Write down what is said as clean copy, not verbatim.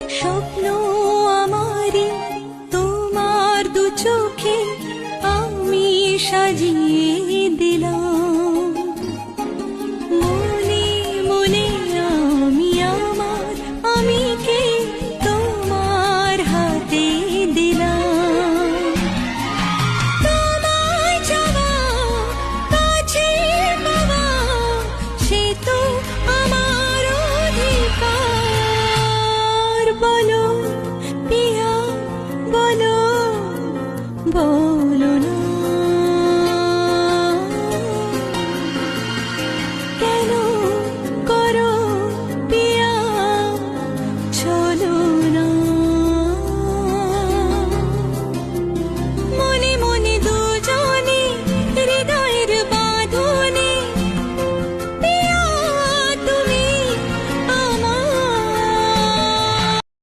স্বপ্ন আমারি তোমার দু চোখে আমি সাজিয়ে দিলাম। মনে মনে আমি আমার আমিকে তোমার হাতে দিলাম। তোমায় চাওয়া, কাছে পাওয়া, সে তো আমার অধিকার। বলো পিয়া বলো, বলো